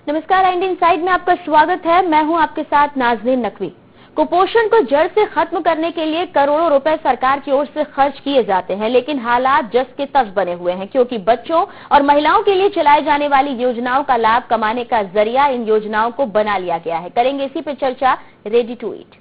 नमस्कार, India inside में आपका स्वागत है। मैं हूं आपके साथ नाज़नीन नकवी। कुपोषण को जड़ से खत्म करने के लिए करोड़ों रुपए सरकार की ओर से खर्च किए जाते हैं, लेकिन हालात जस के तस बने हुए हैं, क्योंकि बच्चों और महिलाओं के लिए चलाई जाने वाली योजनाओं का लाभ कमाने का जरिया इन योजनाओं को बना लिया गया है। करेंगे इसी पे चर्चा, रेडी टू ईट।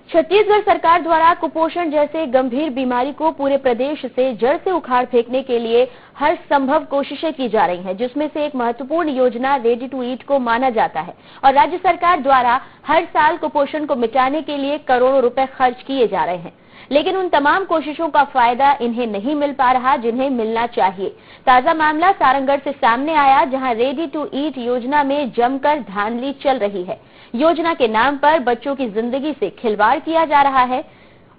छत्तीसगढ़ सरकार द्वारा कुपोषण जैसे गंभीर बीमारी को पूरे प्रदेश से जड़ से उखाड़ फेंकने के लिए हर संभव कोशिशें की जा रही हैं, जिसमें से एक महत्वपूर्ण योजना रेडी टू ईट को माना जाता है। और राज्य सरकार द्वारा हर साल कुपोषण को मिटाने के लिए करोड़ों रुपए खर्च किए जा रहे हैं, लेकिन उन तमाम कोशिशों का फायदा इन्हें नहीं मिल पा रहा जिन्हें मिलना चाहिए। ताजा मामला सारंगढ़ से सामने आया, जहां रेडी टू ईट योजना में जमकर धांधली चल रही है। योजना के नाम पर बच्चों की जिंदगी से खिलवाड़ किया जा रहा है।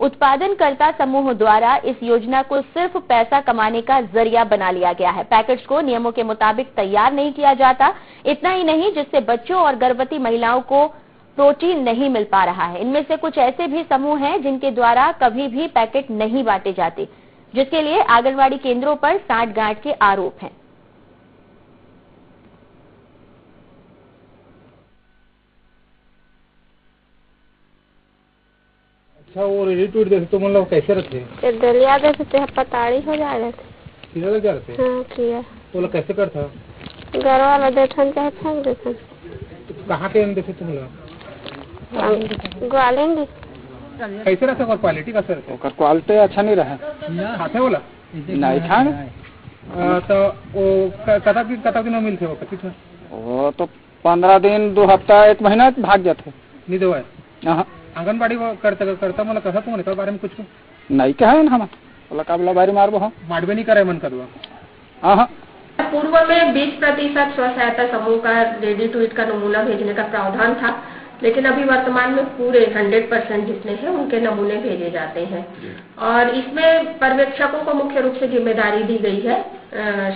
उत्पादनकर्ता समूहों द्वारा इस योजना को सिर्फ पैसा कमाने का जरिया बना लिया गया है। पैकेट्स को नियमों के मुताबिक तैयार नहीं किया जाता। इतना ही नहीं, जिससे बच्चों और गर्भवती महिलाओं को प्रोटीन नहीं मिल पा रहा है। इनमें से कुछ ऐसे भी समूह हैं जिनके द्वारा कभी भी पैकेट नहीं बांटे जाते, जिसके लिए आंगनवाड़ी केंद्रों पर सांठ-गांठ के आरोप हैं। अच्छा, वो रेडी टू ईट देते तो मतलब कैसे रखे? दलिया देते हैं, पताड़ी हो जा रहे थे। किया लग जा रहे थे? हाँ, किया। वो लोग कैसे करता? घर वाला देथन चाहे फेंक देथन। कहाँ के देते तुम लोग? ग्वालेंगे। कैसे रखे और क्वालिटी कैसे रखे? क्वालिटी अच्छा नहीं रहा। खाते बोला? नहीं खाए। तो वो कता दिन में मिलते हो? कितना? वो तो 15 दिन, 2 हफ्ता, 1 महीना भाग जाते। नहीं दो है? आंगनबाड़ी करता मतलब कसा तुम निकल बारे में कुछ नहीं कहा हम बोला काबला बारी मारबो हम मारबे नहीं करे मन करवा। हाँ, पूर्व में 20% स्व सहायता समूह का रेडी टू ईट का नमूना भेजने का प्रावधान था, लेकिन अभी वर्तमान में पूरे 100% जितने हैं उनके नमूने भेजे जाते हैं। और इसमें पर्यवेक्षकों को मुख्य रूप से जिम्मेदारी दी गई है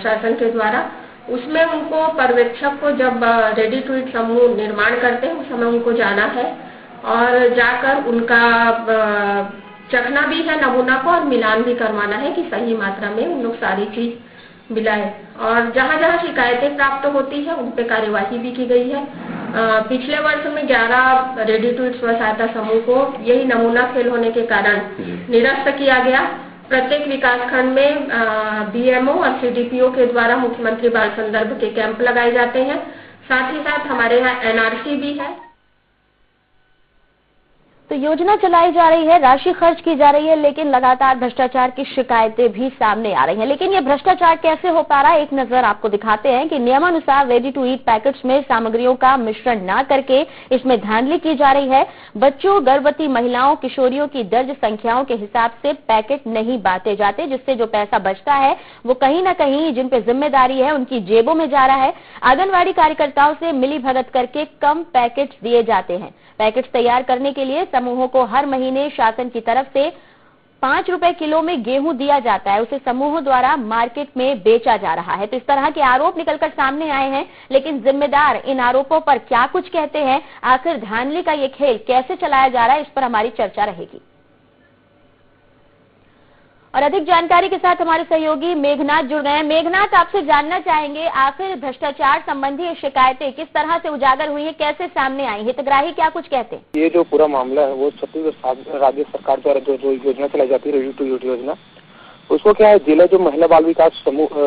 शासन के द्वारा। उसमें उनको पर्यवेक्षक को जब रेडी टू ईट समूह निर्माण करते हैं उस समय उनको जाना है और जाकर उनका चखना भी है नमूना को और मिलान भी करवाना है कि सही मात्रा में उन लोग सारी चीज मिलाए। और जहां जहां शिकायतें प्राप्त होती है उन पे कार्यवाही भी की गई है। पिछले वर्ष में 11 रेडी टू ईट स्व सहायता समूह को यही नमूना फेल होने के कारण निरस्त किया गया। प्रत्येक विकासखंड में बीएमओ और सीडीपीओ के द्वारा मुख्यमंत्री बाल संदर्भ के कैंप लगाए जाते हैं। साथ ही साथ हमारे यहाँ एनआरसी भी है। तो योजना चलाई जा रही है, राशि खर्च की जा रही है, लेकिन लगातार भ्रष्टाचार की शिकायतें भी सामने आ रही हैं। लेकिन ये भ्रष्टाचार कैसे हो पा रहा है, एक नजर आपको दिखाते हैं कि नियमानुसार रेडी टू ईट पैकेट्स में सामग्रियों का मिश्रण न करके इसमें धांधली की जा रही है। बच्चों, गर्भवती महिलाओं, किशोरियों की दर्ज संख्याओं के हिसाब से पैकेट नहीं बांटे जाते, जिससे जो पैसा बचता है वो कहीं न कहीं जिन पे जिम्मेदारी है उनकी जेबों में जा रहा है। आंगनवाड़ी कार्यकर्ताओं से मिली भगत करके कम पैकेट्स दिए जाते हैं। पैकेट्स तैयार करने के लिए समूहों को हर महीने शासन की तरफ से 5 रुपए किलो में गेहूं दिया जाता है। उसे समूहों द्वारा मार्केट में बेचा जा रहा है। तो इस तरह के आरोप निकलकर सामने आए हैं, लेकिन जिम्मेदार इन आरोपों पर क्या कुछ कहते हैं, आखिर धांधली का ये खेल कैसे चलाया जा रहा है, इस पर हमारी चर्चा रहेगी। और अधिक जानकारी के साथ हमारे सहयोगी मेघनाथ जुड़ गए हैं। मेघनाथ, आपसे जानना चाहेंगे, आखिर भ्रष्टाचार संबंधी शिकायतें किस तरह से उजागर हुई है, कैसे सामने आई, हितग्राही क्या कुछ कहते हैं? ये जो पूरा मामला है वो छत्तीसगढ़ राज्य सरकार द्वारा जो योजना चलाई जाती है रेडी टू ईट योजना, उसको क्या है, जिला जो महिला बाल विकास समूह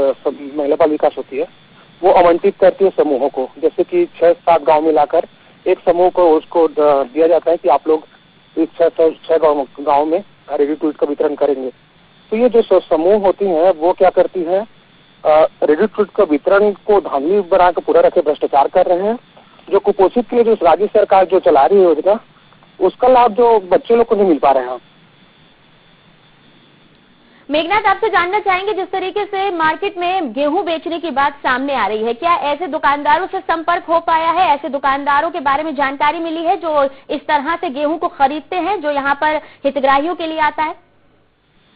महिला बाल विकास होती है वो आवंटित करती है समूहों को। जैसे कि 6-7 गाँव मिलाकर एक समूह को उसको दिया जाता है कि आप लोग इस 6 गाँव में रेडी टू ईट का वितरण करेंगे। तो ये जो समूह होती हैं वो क्या करती हैं, रेडी टू ईट का वितरण को धांधली बना के पूरा रखे भ्रष्टाचार कर रहे हैं। जो कुपोषित के लिए जो राज्य सरकार जो चला रही है योजना, उसका लाभ जो बच्चे लोग को नहीं मिल पा रहे हैं। मेघनाथ, आपसे जानना चाहेंगे, जिस तरीके से मार्केट में गेहूं बेचने की बात सामने आ रही है, क्या ऐसे दुकानदारों से संपर्क हो पाया है? ऐसे दुकानदारों के बारे में जानकारी मिली है जो इस तरह से गेहूं को खरीदते हैं, जो यहाँ पर हितग्राहियों के लिए आता है?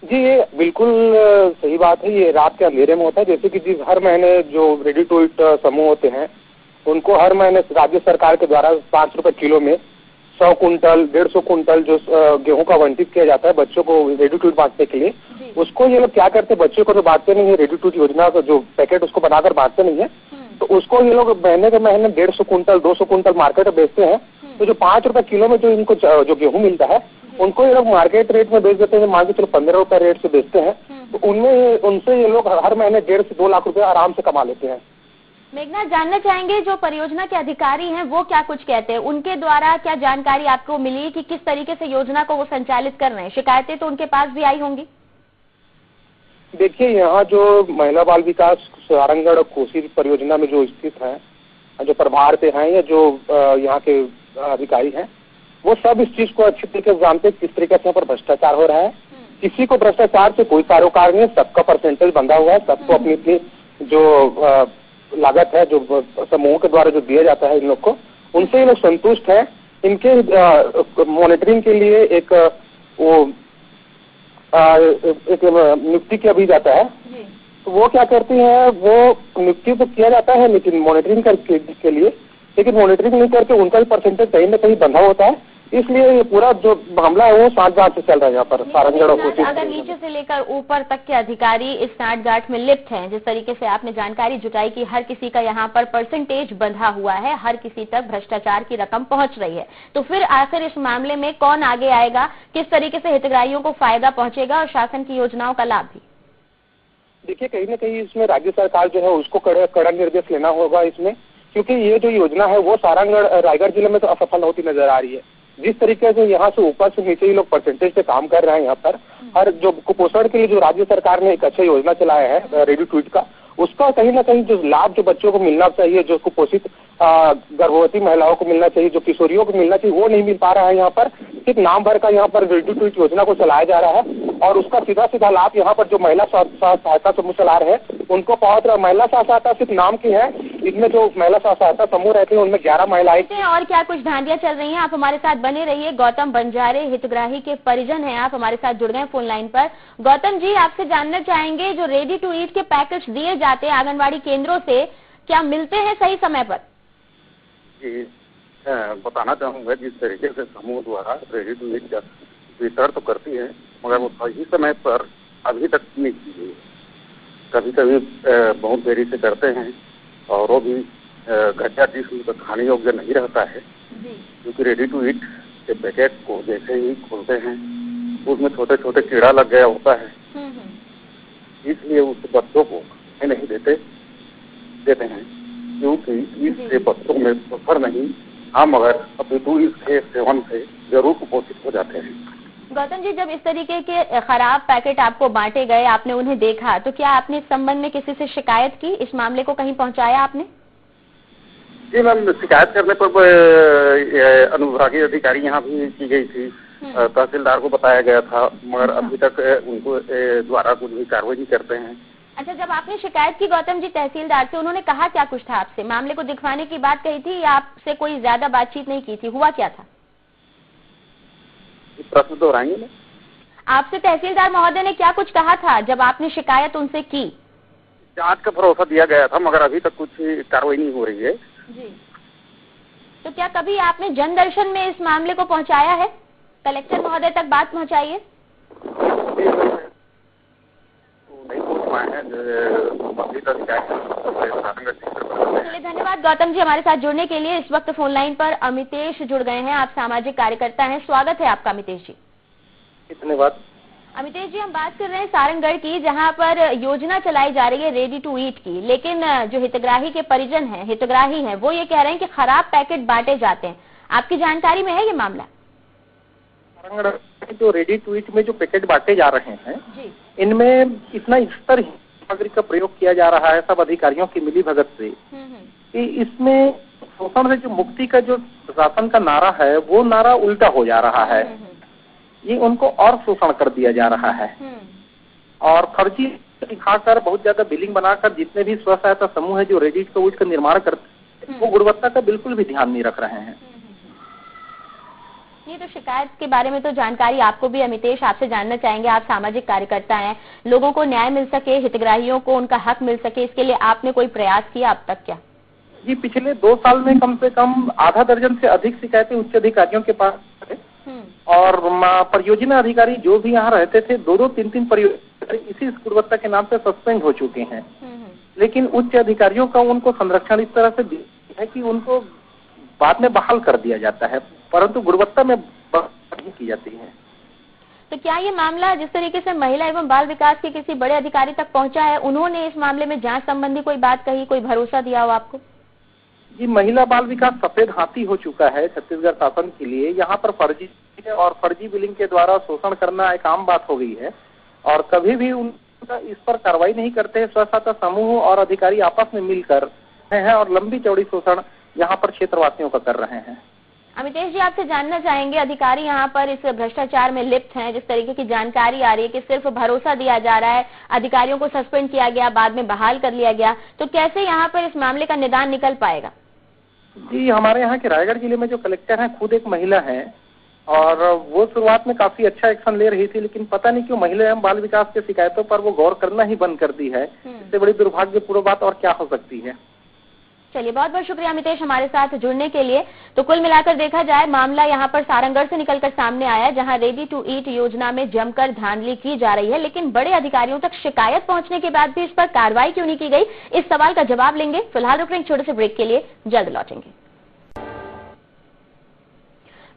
जी, ये बिल्कुल सही बात है। ये रात के अंधेरे में होता है। जैसे कि जिस हर महीने जो रेडी टू ईट समूह होते हैं उनको हर महीने राज्य सरकार के द्वारा 5 रुपए किलो में 100 कुंटल 150 कुंटल जो गेहूं का आवंटित किया जाता है बच्चों को रेडी टू ईट बांटने के लिए, उसको ये लोग क्या करते हैं, बच्चों को तो बांटते नहीं है, रेडी टू ईट योजना का जो पैकेट उसको बनाकर बांटते नहीं है, तो उसको ये लोग महीने के महीने 150 कुंटल 200 कुंटल मार्केट में बेचते हैं। तो जो 5 रुपए किलो में जो इनको जो गेहूं मिलता है उनको ये लोग मार्केट रेट में बेच देते हैं, मान के चलो 15 रुपए रेट से बेचते हैं। तो उनमें उनसे ये लोग हर महीने 1.5 से 2 लाख रुपए आराम से कमा लेते हैं। मेघनाथ, जानना चाहेंगे जो परियोजना के अधिकारी हैं वो क्या कुछ कहते हैं, उनके द्वारा क्या जानकारी आपको मिली कि किस तरीके से योजना को वो संचालित कर रहे हैं? शिकायतें तो उनके पास भी आई होंगी। देखिए, यहाँ जो महिला बाल विकास सारंगगढ़ कोसी परियोजना में जो स्थित है, जो प्रभार पे हैं या जो यहाँ के अधिकारी हैं, वो सब इस चीज को अच्छी तरीके से जानते हैं किस तरीके से यहाँ पर भ्रष्टाचार हो रहा है। किसी को भ्रष्टाचार से कोई कारोबार नहीं है, सबका परसेंटेज बंधा हुआ है, सबको अपनी अपनी जो लागत है जो समूह के द्वारा जो दिया जाता है इन लोग को, उनसे ये लोग संतुष्ट है। इनके मॉनिटरिंग के लिए एक नियुक्ति किया भी जाता है। तो वो क्या करती है, वो नियुक्ति तो किया जाता है लेकिन मॉनिटरिंग के लिए, लेकिन मॉनिटरिंग नहीं करके उनका भी परसेंटेज कहीं न कहीं बंधा होता है। इसलिए ये पूरा जो मामला है वो साठगांठ से चल रहा है यहाँ पर सारंगगढ़ और कोसी। अगर नीचे से लेकर ऊपर तक के अधिकारी इस साठगांठ में लिप्त हैं, जिस तरीके से आपने जानकारी जुटाई कि हर किसी का यहाँ पर परसेंटेज बंधा हुआ है, हर किसी तक भ्रष्टाचार की रकम पहुंच रही है, तो फिर आखिर इस मामले में कौन आगे आएगा, किस तरीके से हितग्राहियों को फायदा पहुंचेगा और शासन की योजनाओं का लाभ भी? देखिए, कहीं न कहीं इसमें राज्य सरकार जो है उसको कड़ा निर्देश लेना होगा इसमें, क्योंकि ये जो योजना है वो सारंगगढ़ रायगढ़ जिले में तो असफल होती नजर आ रही है। जिस तरीके से यहाँ से ऊपर से नीचे ही लोग परसेंटेज पे काम कर रहे हैं यहाँ पर, और जो कुपोषण के लिए जो राज्य सरकार ने एक अच्छा योजना चलाया है रेडी टू ईट का, उसका कहीं ना कहीं जो लाभ जो बच्चों को मिलना चाहिए, जो कुपोषित गर्भवती महिलाओं को मिलना चाहिए, जो किशोरियों को मिलना चाहिए, वो नहीं मिल पा रहा है। यहाँ पर सिर्फ नाम भर का यहाँ पर रेडी टू ईट योजना को चलाया जा रहा है और उसका सीधा सीधा लाभ यहाँ पर जो महिला सहायता समूह चला रहे हैं उनको पहुंच रहा। महिला सहायता सिर्फ नाम की है, इसमें जो महिला सहायता समूह रहते हैं उनमें 11 महिलाएं। और क्या कुछ धांधियां चल रही हैं, आप हमारे साथ बने रहिए। गौतम बंजारे हितग्राही के परिजन हैं, आप हमारे साथ जुड़ गए फोन लाइन पर। गौतम जी, आपसे जानना चाहेंगे जो रेडी टू ईट के पैकेट्स दिए जाते हैं आंगनबाड़ी केंद्रों से, क्या मिलते हैं सही समय पर? जी, बताना चाहूंगा, जिस तरीके से समूह द्वारा रेडी टू ईट का वितरण तो करती है मगर वो सही समय पर अभी तक नहीं की गई। कभी कभी बहुत देरी से करते हैं और वो भी घटिया चीज खाने योग्य नहीं रहता है, क्योंकि रेडी टू ईट के पैकेट को जैसे ही खोलते हैं उसमें छोटे छोटे कीड़ा लग गया होता है, इसलिए उस बच्चों को नहीं देते हैं, क्योंकि इससे बच्चों में सफर नहीं, हाँ मगर अपितु इसके सेवन से जरूर कुपोषित हो जाते हैं। गौतम जी, जब इस तरीके के खराब पैकेट आपको बांटे गए, आपने उन्हें देखा, तो क्या आपने इस संबंध में किसी से शिकायत की, इस मामले को कहीं पहुंचाया आपने? जी मैम, शिकायत करने पर अनुविभागीय अधिकारी यहाँ भी की गई थी, तहसीलदार को बताया गया था, मगर अभी तक उनको द्वारा कुछ भी कार्रवाई नहीं करते हैं। अच्छा, जब आपने शिकायत की गौतम जी तहसीलदार से, उन्होंने कहा क्या कुछ था आपसे? मामले को दिखवाने की बात कही थी या आपसे कोई ज्यादा बातचीत नहीं की थी? हुआ क्या था? प्रश्न दोहराएंगे ना? आपसे तहसीलदार महोदय ने क्या कुछ कहा था जब आपने शिकायत उनसे की? जांच का भरोसा दिया गया था मगर अभी तक कुछ कार्रवाई नहीं हो रही है। जी, तो क्या कभी आपने जनदर्शन में इस मामले को पहुंचाया है? कलेक्टर महोदय तक बात पहुंचाइए। चलिए, धन्यवाद गौतम जी हमारे साथ जुड़ने के लिए। इस वक्त फोन लाइन पर अमितेश जुड़ गए हैं, आप सामाजिक कार्यकर्ता हैं, स्वागत है आपका अमितेश जी। धन्यवाद। अमितेश जी, हम बात कर रहे हैं सारंगगढ़ की, जहां पर योजना चलाई जा रही है रेडी टू ईट की, लेकिन जो हितग्राही के परिजन हैं, हितग्राही हैं, वो ये कह रहे हैं कि खराब पैकेट बांटे जाते हैं। आपकी जानकारी में है ये मामला? सारंगगढ़ जो रेडी टू ईट में जो पैकेट बांटे जा रहे हैं, इनमें इतना स्तर सामग्री का प्रयोग किया जा रहा है सब अधिकारियों की मिली भगत से, कि इसमें शोषण से जो मुक्ति का जो प्रशासन का नारा है वो नारा उल्टा हो जा रहा है। ये उनको और शोषण कर दिया जा रहा है और फर्जी दिखाकर बहुत ज्यादा बिलिंग बनाकर जितने भी स्व सहायता समूह है जो रेडी टू ईट का निर्माण करते हैं वो गुणवत्ता का बिल्कुल भी ध्यान नहीं रख रहे हैं। ये तो शिकायत के बारे में तो जानकारी आपको भी अमितेश, आपसे जानना चाहेंगे, आप सामाजिक कार्यकर्ता हैं, लोगों को न्याय मिल सके, हितग्राहियों को उनका हक मिल सके, इसके लिए आपने कोई प्रयास किया अब तक क्या? जी, पिछले 2 साल में कम से कम आधा दर्जन से अधिक शिकायतें उच्च अधिकारियों के पास है और परियोजना अधिकारी जो भी यहाँ रहते थे 2-2, 3-3 परियोजना इसी गुणवत्ता के नाम से सस्पेंड हो चुके हैं। लेकिन उच्च अधिकारियों का उनको संरक्षण इस तरह से है कि उनको बाद में बहाल कर दिया जाता है, परंतु गुणवत्ता में नहीं की जाती है। तो क्या ये मामला जिस तरीके से महिला एवं बाल विकास के किसी बड़े अधिकारी तक पहुंचा है, उन्होंने इस मामले में जांच संबंधी कोई बात कही, कोई भरोसा दिया हो आपको? जी, महिला बाल विकास सफेद हाथी हो चुका है छत्तीसगढ़ शासन के लिए। यहाँ पर फर्जी और फर्जी बिलिंग के द्वारा शोषण करना एक आम बात हो गई है और कभी भी उनका इस पर कार्रवाई नहीं करते हैं। स्व सहायता समूह और अधिकारी आपस में मिलकर हैं और लंबी चौड़ी शोषण यहाँ पर क्षेत्रवासियों का कर रहे हैं। अमितेश जी, आपसे जानना चाहेंगे, अधिकारी यहाँ पर इस भ्रष्टाचार में लिप्त हैं, जिस तरीके की जानकारी आ रही है कि सिर्फ भरोसा दिया जा रहा है, अधिकारियों को सस्पेंड किया गया, बाद में बहाल कर लिया गया, तो कैसे यहाँ पर इस मामले का निदान निकल पाएगा? जी, हमारे यहाँ के रायगढ़ जिले में जो कलेक्टर हैं खुद एक महिला है और वो शुरुआत में काफी अच्छा एक्शन ले रही थी, लेकिन पता नहीं क्यों महिला एवं बाल विकास की शिकायतों पर वो गौर करना ही बंद कर दी है। इससे बड़ी दुर्भाग्यपूर्ण बात और क्या हो सकती है। चलिए, बहुत बहुत शुक्रिया अमितेश हमारे साथ जुड़ने के लिए। तो कुल मिलाकर देखा जाए, मामला यहाँ पर सारंगढ़ से निकलकर सामने आया, जहाँ रेडी टू ईट योजना में जमकर धांधली की जा रही है, लेकिन बड़े अधिकारियों तक शिकायत पहुंचने के बाद भी इस पर कार्रवाई क्यों नहीं की गई, इस सवाल का जवाब लेंगे। फिलहाल रुक रहे हैं छोटे से ब्रेक के लिए, जल्द लौटेंगे।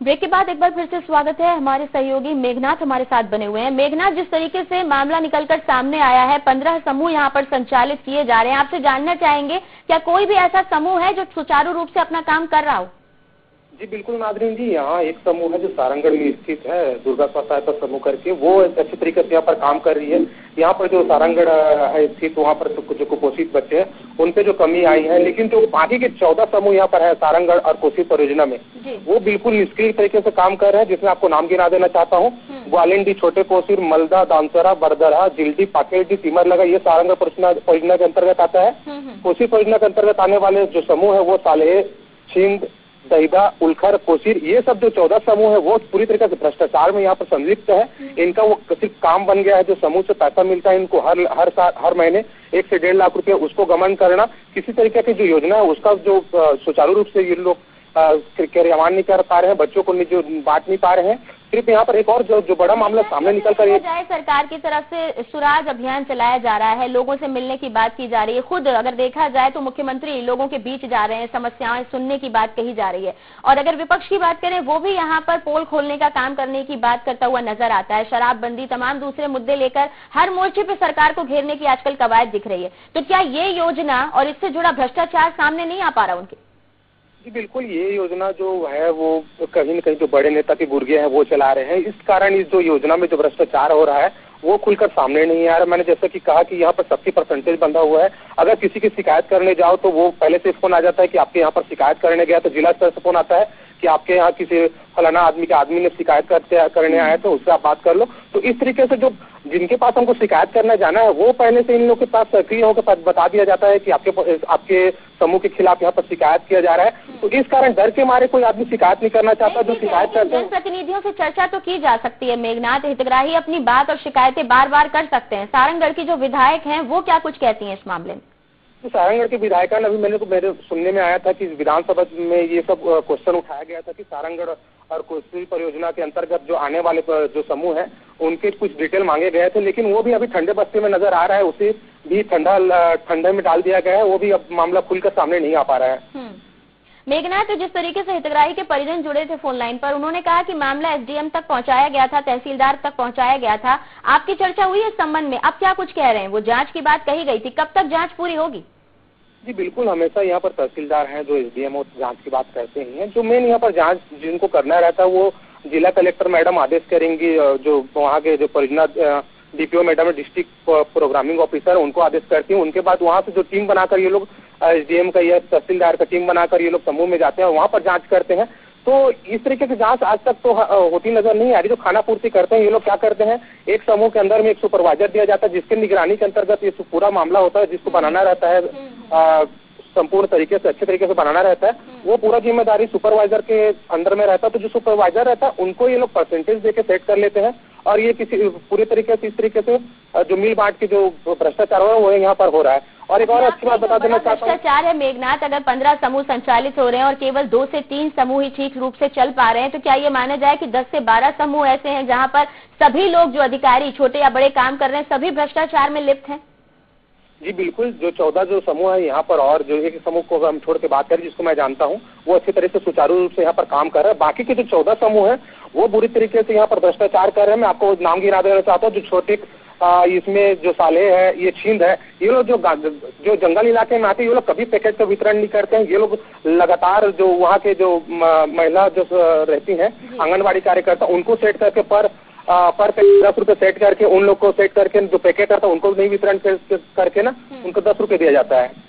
ब्रेक के बाद एक बार फिर से स्वागत है। हमारे सहयोगी मेघनाथ हमारे साथ बने हुए हैं। मेघनाथ, जिस तरीके से मामला निकलकर सामने आया है, 15 समूह यहाँ पर संचालित किए जा रहे हैं, आपसे जानना चाहेंगे क्या कोई भी ऐसा समूह है जो सुचारू रूप से अपना काम कर रहा हो? जी बिल्कुल नादरीन जी, यहाँ एक समूह है जो सारंगढ़ में स्थित है, दुर्गा स्व सहायता समूह करके, वो अच्छी तरीके से यहाँ पर काम कर रही है। यहाँ पर जो सारंगढ़ है स्थित, वहाँ पर जो कुपोषित बच्चे हैं उन पे जो कमी आई है, लेकिन जो बाकी के 14 समूह यहाँ पर है सारंगढ़ और कोसी परियोजना में, वो बिल्कुल निष्क्रिय तरीके से काम कर रहे हैं, जिसमें आपको नाम गिना देना चाहता हूँ। ग्वालिंडी, छोटे कोसीर, मलदा, दानसरा, बरदरा, जिल्डी, पाकेडी, तिमर लगा, ये सारंगढ़ परियोजना के अंतर्गत आता है। कोसी परियोजना के अंतर्गत आने वाले जो समूह है वो सालेह, छिंद, दहिदा, उलखर, कोसीर, ये सब जो 14 समूह है वो पूरी तरीके से भ्रष्टाचार में यहाँ पर संलिप्त है। इनका वो सिर्फ काम बन गया है, जो समूह से पैसा मिलता है इनको हर महीने 1 से 1.5 लाख रुपए, उसको गमन करना, किसी तरीके की जो योजना है उसका जो सुचारू रूप से ये लोग क्रियान्वयन नहीं कर पा रहे हैं, बच्चों को जो बांट नहीं पा रहे हैं। सिर्फ यहाँ पर एक और जो बड़ा मामला सामने निकल कर जाए, सरकार की तरफ से सुराज अभियान चलाया जा रहा है, लोगों से मिलने की बात की जा रही है। खुद अगर देखा जाए तो मुख्यमंत्री लोगों के बीच जा रहे हैं, समस्याएं सुनने की बात कही जा रही है, और अगर विपक्ष की बात करें वो भी यहाँ पर पोल खोलने का काम करने की बात करता हुआ नजर आता है। शराबबंदी, तमाम दूसरे मुद्दे लेकर हर मोर्चे पे सरकार को घेरने की आजकल कवायद दिख रही है। तो क्या ये योजना और इससे जुड़ा भ्रष्टाचार सामने नहीं आ पा रहा उनके? जी बिल्कुल, ये योजना जो है वो कहीं न कहीं जो बड़े नेता के गुर्गे हैं वो चला रहे हैं। इस कारण इस जो योजना में जो भ्रष्टाचार हो रहा है वो खुलकर सामने नहीं आ रहा। मैंने जैसे कि कहा कि यहाँ पर 70% बंधा हुआ है। अगर किसी की शिकायत करने जाओ तो वो पहले से फोन आ जाता है कि आपके यहाँ पर शिकायत करने गया, तो जिला स्तर से फोन आता है कि आपके यहाँ किसी फलाना आदमी ने शिकायत करने आया तो उससे आप बात कर लो। तो इस तरीके से जो जिनके पास हमको शिकायत करने जाना है वो पहले से इन लोगों के पास सक्रिय होकर बता दिया जाता है कि आपके समूह के खिलाफ यहाँ पर शिकायत किया जा रहा है। तो इस कारण डर के मारे कोई आदमी शिकायत नहीं करना चाहता। जो शिकायत करते हैं, जनप्रतिनिधियों से चर्चा तो की जा सकती है मेघनाथ, हितग्राही अपनी बात और शिकायतें बार बार कर सकते हैं। सारंगढ़ की जो विधायक हैं वो क्या कुछ कहती हैं इस मामले में? तो सारंगढ़ के विधायक अभी मेरे सुनने में आया था कि विधानसभा में ये सब क्वेश्चन उठाया गया था कि सारंगढ़ और कोसी परियोजना के अंतर्गत जो आने वाले जो समूह है उनके कुछ डिटेल मांगे गए थे, लेकिन वो भी अभी ठंडे बस्ते में नजर आ रहा है, उसे भी ठंडे में डाल दिया गया है। वो भी अब मामला खुलकर सामने नहीं आ पा रहा है। मेघनाथ, तो जिस तरीके से हितग्राही के परिजन जुड़े थे फोन लाइन पर, उन्होंने कहा कि मामला एसडीएम तक पहुंचाया गया था, तहसीलदार तक पहुंचाया गया था। आपकी चर्चा हुई इस संबंध में? अब क्या कुछ कह रहे हैं? वो जांच की बात कही गई थी, कब तक जांच पूरी होगी? जी बिल्कुल, हमेशा यहाँ पर तहसीलदार हैं जो एसडीएम जांच की बात करते ही हैं। जो मेन यहाँ पर जांच जिनको करना रहता है वो जिला कलेक्टर मैडम आदेश करेंगी, जो वहाँ के जो परियोजना DPO madam district programming officer उनको आदेश करती है। उनके बाद वहाँ से जो टीम बनाकर ये लोग एसडीएम का या तहसीलदार का टीम बनाकर ये लोग समूह में जाते हैं, वहाँ पर जांच करते हैं। तो इस तरीके की जांच आज तक तो होती नजर नहीं आ रही। जो खाना पूर्ति करते हैं ये लोग क्या करते हैं, एक समूह के अंदर में एक सुपरवाइजर दिया जाता है जिसके निगरानी के अंतर्गत ये पूरा मामला होता है, जिसको बनाना रहता है संपूर्ण तरीके से, अच्छे तरीके से बनाना रहता है। वो पूरा जिम्मेदारी सुपरवाइजर के अंदर में रहता है। तो जो सुपरवाइजर रहता है उनको ये लोग परसेंटेज देके सेट कर लेते हैं और ये किसी पूरे तरीके से इस तरीके से जो मिल बांट के जो भ्रष्टाचार हो रहा है वो यहाँ पर हो रहा है। और एक और अच्छी बात बता देना चाहता हूँ, भ्रष्टाचार है मेघनाथ, अगर 15 समूह संचालित हो रहे हैं और केवल 2 से 3 समूह ही ठीक रूप से चल पा रहे हैं, तो क्या ये माना जाए कि 10 से 12 समूह ऐसे हैं जहाँ पर सभी लोग जो अधिकारी छोटे या बड़े काम कर रहे हैं सभी भ्रष्टाचार में लिप्त हैं? जी बिल्कुल, जो 14 जो समूह है यहाँ पर, और जो एक समूह को हम छोड़ के बात करें जिसको मैं जानता हूँ, वो अच्छी तरह से सुचारू रूप से यहाँ पर काम कर रहा है। बाकी के जो 14 समूह है वो बुरी तरीके से यहाँ पर भ्रष्टाचार कर रहे हैं। मैं आपको नाम गिना देना चाहता हूँ। जो छोटे इसमें जो साले है, ये छींद है, ये लोग जो जंगल इलाके में आते हैं, ये लोग कभी पैकेट का वितरण नहीं करते हैं। ये लोग लगातार जो वहाँ के जो महिला जो रहती हैं आंगनबाड़ी कार्यकर्ता, उनको सेट करके पर 10 रुपए सेट करके उन लोग को सेट करके जो पैकेट आता है उनको नहीं वितरण करके ना उनको 10 रुपए दिया जाता है।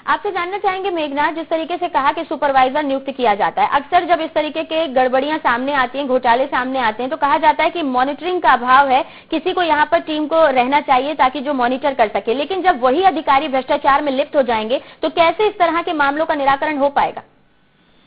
आपसे जानना चाहेंगे मेघनाथ, जिस तरीके से कहा कि सुपरवाइजर नियुक्त किया जाता है, अक्सर जब इस तरीके के गड़बड़ियां सामने आती हैं, घोटाले सामने आते हैं, तो कहा जाता है कि मॉनिटरिंग का अभाव है, किसी को यहाँ पर टीम को रहना चाहिए ताकि जो मॉनिटर कर सके। लेकिन जब वही अधिकारी भ्रष्टाचार में लिप्त हो जाएंगे तो कैसे इस तरह के मामलों का निराकरण हो पाएगा?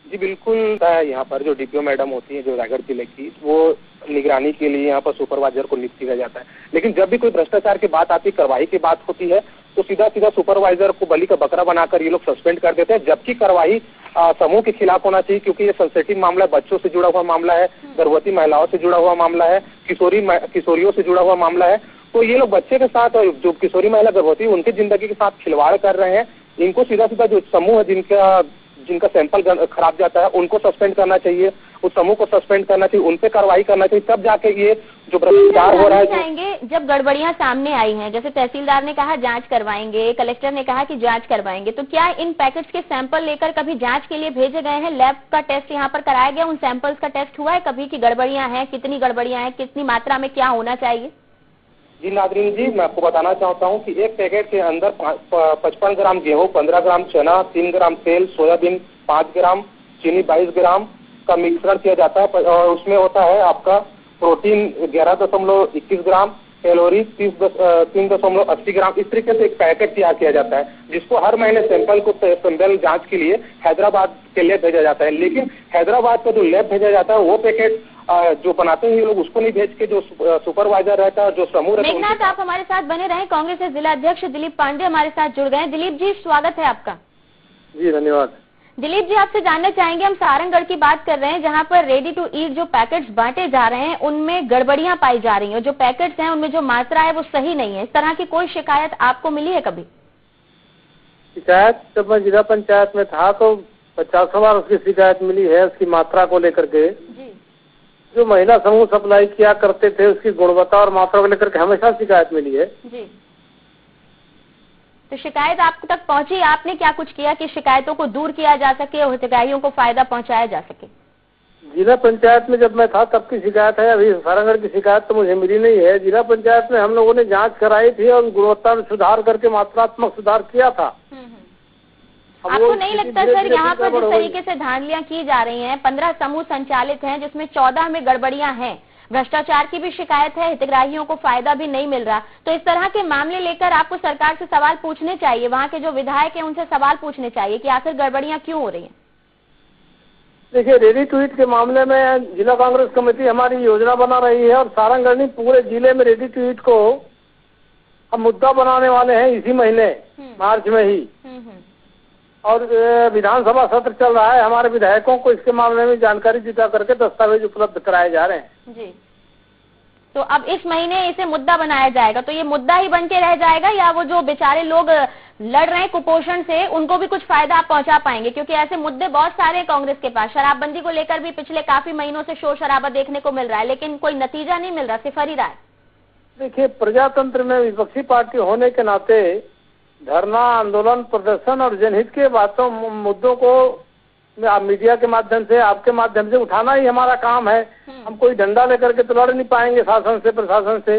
जी बिल्कुल, यहाँ पर जो डीपीओ मैडम होती है जो रायगढ़ जिले की, वो निगरानी के लिए यहाँ पर सुपरवाइजर को नियुक्त किया जाता है। लेकिन जब भी कोई भ्रष्टाचार की बात आती है, कार्रवाई की बात होती है, तो सीधा सीधा सुपरवाइजर को बलि का बकरा बनाकर ये लोग सस्पेंड कर देते हैं। जबकि कार्रवाई समूह के खिलाफ होना चाहिए, क्योंकि ये सेंसिटिव मामला है, बच्चों से जुड़ा हुआ मामला है, गर्भवती महिलाओं से जुड़ा हुआ मामला है, किशोरियों से जुड़ा हुआ मामला है। तो ये लोग बच्चे के साथ, जो किशोरी महिला गर्भवती उनकी जिंदगी के साथ खिलवाड़ कर रहे हैं। इनको सीधा सीधा जो समूह है जिनका सैंपल खराब जाता है उनको सस्पेंड करना चाहिए, उस समूह को सस्पेंड करना चाहिए, उन पे कार्रवाई करना चाहिए, तब जाके ये जो भ्रष्टाचार हो रहा है। चाहेंगे जब गड़बड़ियां सामने आई हैं, जैसे तहसीलदार ने कहा जांच करवाएंगे, कलेक्टर ने कहा कि जांच करवाएंगे, तो क्या इन पैकेट्स के सैंपल लेकर कभी जांच के लिए भेजे गए हैं? लैब का टेस्ट यहाँ पर कराया गया, उन सैंपल्स का टेस्ट हुआ है कभी कि गड़बड़ियां हैं, कितनी गड़बड़ियां हैं, कितनी मात्रा में क्या होना चाहिए? जी नादरीन जी, मैं आपको बताना चाहता हूँ कि एक पैकेट के अंदर 55 ग्राम गेहूँ, 15 ग्राम चना, 3 ग्राम तेल, सोयाबीन 5 ग्राम, चीनी 22 ग्राम का मिश्रण किया जाता है। और उसमें होता है आपका प्रोटीन 11.21 ग्राम, कैलोरी 3.80 ग्राम। इस तरीके से एक पैकेट तैयार किया जाता है, जिसको हर महीने सैंपल को सैंपल जांच के लिए हैदराबाद के लैब भेजा जाता है। लेकिन हैदराबाद का जो लैब भेजा जाता है वो पैकेट जो बनाते हैं ये लोग उसको नहीं भेज के जो सुपरवाइजर रहता है, जो समूह रहता है। मेघनाथ, आप हमारे साथ बने रहें। कांग्रेस के जिला अध्यक्ष दिलीप पांडे हमारे साथ जुड़ गए। दिलीप जी, स्वागत है आपका। जी धन्यवाद। दिलीप जी, आपसे जानना चाहेंगे, हम सारंगगढ़ की बात कर रहे हैं जहां पर रेडी टू ईट जो पैकेट्स बांटे जा रहे हैं उनमें गड़बड़ियां पाई जा रही हैं, जो पैकेट्स हैं उनमें जो मात्रा है वो सही नहीं है। इस तरह की कोई शिकायत आपको मिली है कभी? शिकायत जब मैं जिला पंचायत में था तो 50 बार उसकी शिकायत मिली है, उसकी मात्रा को लेकर के। जो महिला समूह सप्लाई किया करते थे उसकी गुणवत्ता और मात्रा को लेकर के हमेशा शिकायत मिली है। जी, तो शिकायत आप तक पहुंची, आपने क्या कुछ किया कि शिकायतों को दूर किया जा सके और हितग्राहियों को फायदा पहुंचाया जा सके? जिला पंचायत में जब मैं था तब की शिकायत है, अभी सारंगगढ़ की शिकायत तो मुझे मिली नहीं है। जिला पंचायत में हम लोगों ने जांच कराई थी और गुणवत्ता में सुधार करके मात्रात्मक सुधार किया था। आपको नहीं लगता सर, यहाँ पर जिस तरीके से धांधलियां की जा रही हैं, 15 समूह संचालित हैं जिसमें 14 में गड़बड़ियां हैं, भ्रष्टाचार की भी शिकायत है, हितग्राहियों को फायदा भी नहीं मिल रहा, तो इस तरह के मामले लेकर आपको सरकार से सवाल पूछने चाहिए, वहाँ के जो विधायक हैं उनसे सवाल पूछने चाहिए कि आखिर गड़बड़ियां क्यों हो रही हैं? देखिए, रेडी टू ईट के मामले में जिला कांग्रेस कमेटी हमारी योजना बना रही है और सारंगगढ़ नहीं पूरे जिले में रेडी टू ईट को हम मुद्दा बनाने वाले हैं इसी महीने मार्च में ही। और विधानसभा सत्र चल रहा है, हमारे विधायकों को इसके मामले में जानकारी जुटा करके दस्तावेज उपलब्ध कराए जा रहे हैं। जी, तो अब इस महीने इसे मुद्दा बनाया जाएगा, तो ये मुद्दा ही बन के रह जाएगा या वो जो बेचारे लोग लड़ रहे हैं कुपोषण से उनको भी कुछ फायदा आप पहुंचा पाएंगे? क्योंकि ऐसे मुद्दे बहुत सारे कांग्रेस के पास, शराबबंदी को लेकर भी पिछले काफी महीनों से शोर शराबा देखने को मिल रहा है, लेकिन कोई नतीजा नहीं मिल रहा, सिर्फ ही रहा है। देखिए, प्रजातंत्र में विपक्षी पार्टी होने के नाते धरना, आंदोलन, प्रदर्शन और जनहित के बातों मुद्दों को मीडिया के माध्यम से, आपके माध्यम से उठाना ही हमारा काम है। हम कोई डंडा लेकर के तो लड़ नहीं पाएंगे शासन से, प्रशासन से।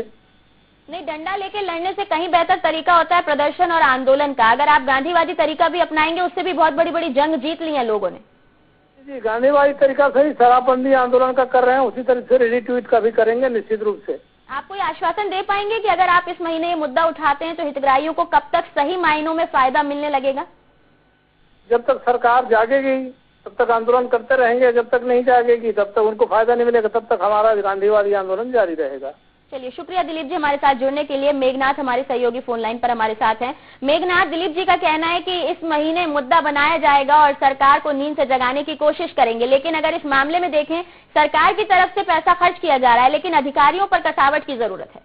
नहीं, डंडा लेके लड़ने से कहीं बेहतर तरीका होता है प्रदर्शन और आंदोलन का। अगर आप गांधीवादी तरीका भी अपनाएंगे उससे भी बहुत बड़ी बड़ी जंग जीत ली है लोगों ने। जी, गांधीवादी तरीका से ही शराबबंदी आंदोलन का कर रहे हैं, उसी तरह से रेडी टू ईट का भी करेंगे निश्चित रूप से। आप कोई आश्वासन दे पाएंगे कि अगर आप इस महीने ये मुद्दा उठाते हैं तो हितग्राहियों को कब तक सही मायनों में फायदा मिलने लगेगा? जब तक सरकार जागेगी तब तक आंदोलन करते रहेंगे, जब तक नहीं जागेगी तब तक उनको फायदा नहीं मिलेगा, तब तक हमारा गांधीवादी आंदोलन जारी रहेगा। चलिए, शुक्रिया दिलीप जी हमारे साथ जुड़ने के लिए। मेघनाथ हमारे सहयोगी फोन लाइन पर हमारे साथ हैं। मेघनाथ, दिलीप जी का कहना है कि इस महीने मुद्दा बनाया जाएगा और सरकार को नींद से जगाने की कोशिश करेंगे, लेकिन अगर इस मामले में देखें सरकार की तरफ से पैसा खर्च किया जा रहा है, लेकिन अधिकारियों पर कसावट की जरूरत है।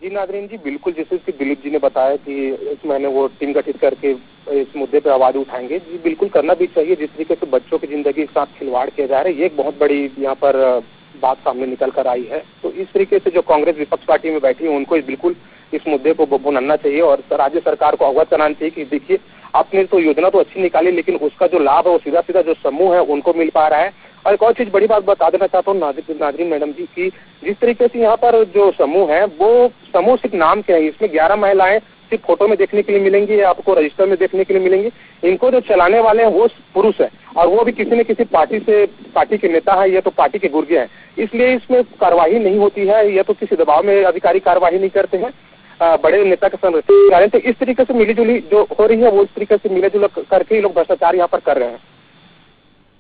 जी नाजरीन जी, बिल्कुल जैसे कि दिलीप जी ने बताया कि इस महीने वो टीम गठित करके इस मुद्दे पर आवाज उठाएंगे। जी बिल्कुल करना भी चाहिए। जिस तरीके से बच्चों की जिंदगी के साथ खिलवाड़ किया जा रहा है, ये एक बहुत बड़ी यहाँ पर बात सामने निकल कर आई है। तो इस तरीके से जो कांग्रेस विपक्ष पार्टी में बैठी है उनको बिल्कुल इस मुद्दे को भुनाना चाहिए और राज्य सरकार को अवगत कराना चाहिए कि देखिए आपने तो योजना तो अच्छी निकाली, लेकिन उसका जो लाभ है वो सीधा सीधा जो समूह है उनको मिल पा रहा है। और एक और चीज बड़ी बात बता देना चाहता हूँ नाजरीन मैडम जी की जिस तरीके से यहाँ पर जो समूह है वो समूह सिर्फ नाम के है। इसमें 11 महिलाएं सिर्फ फोटो में देखने के लिए मिलेंगी या आपको रजिस्टर में देखने के लिए मिलेंगी। इनको जो चलाने वाले हैं वो पुरुष है और वो भी किसी न किसी पार्टी के नेता है या तो पार्टी के गुर्गे हैं। इसलिए इसमें कार्रवाई नहीं होती है या तो किसी दबाव में अधिकारी कार्रवाई नहीं करते हैं, बड़े नेता के संरक्षण। तो इस तरीके से मिलीजुली जो हो रही है वो इस तरीके से मिले जुले करके ही लोग भ्रष्टाचार यहाँ पर कर रहे हैं।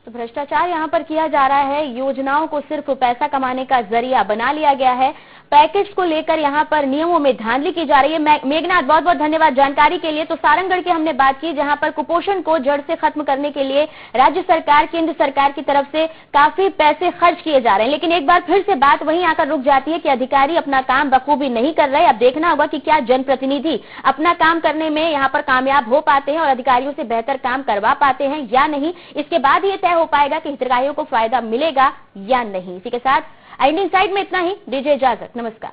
तो भ्रष्टाचार यहाँ पर किया जा रहा है, योजनाओं को सिर्फ पैसा कमाने का जरिया बना लिया गया है। पैकेज को लेकर यहाँ पर नियमों में धांधली की जा रही है। मेघनाथ, बहुत बहुत धन्यवाद जानकारी के लिए। तो सारंगढ़ की हमने बात की जहाँ पर कुपोषण को जड़ से खत्म करने के लिए राज्य सरकार, केंद्र सरकार की तरफ से काफी पैसे खर्च किए जा रहे हैं, लेकिन एक बार फिर से बात वहीं आकर रुक जाती है कि अधिकारी अपना काम बखूबी नहीं कर रहे। अब देखना होगा कि क्या जनप्रतिनिधि अपना काम करने में यहाँ पर कामयाब हो पाते हैं और अधिकारियों से बेहतर काम करवा पाते हैं या नहीं। इसके बाद ये तय हो पाएगा कि हितग्राहियों को फायदा मिलेगा या नहीं। इसी के साथ इंडियन साइड में इतना ही। दीजिए इजाजत, नमस्कार।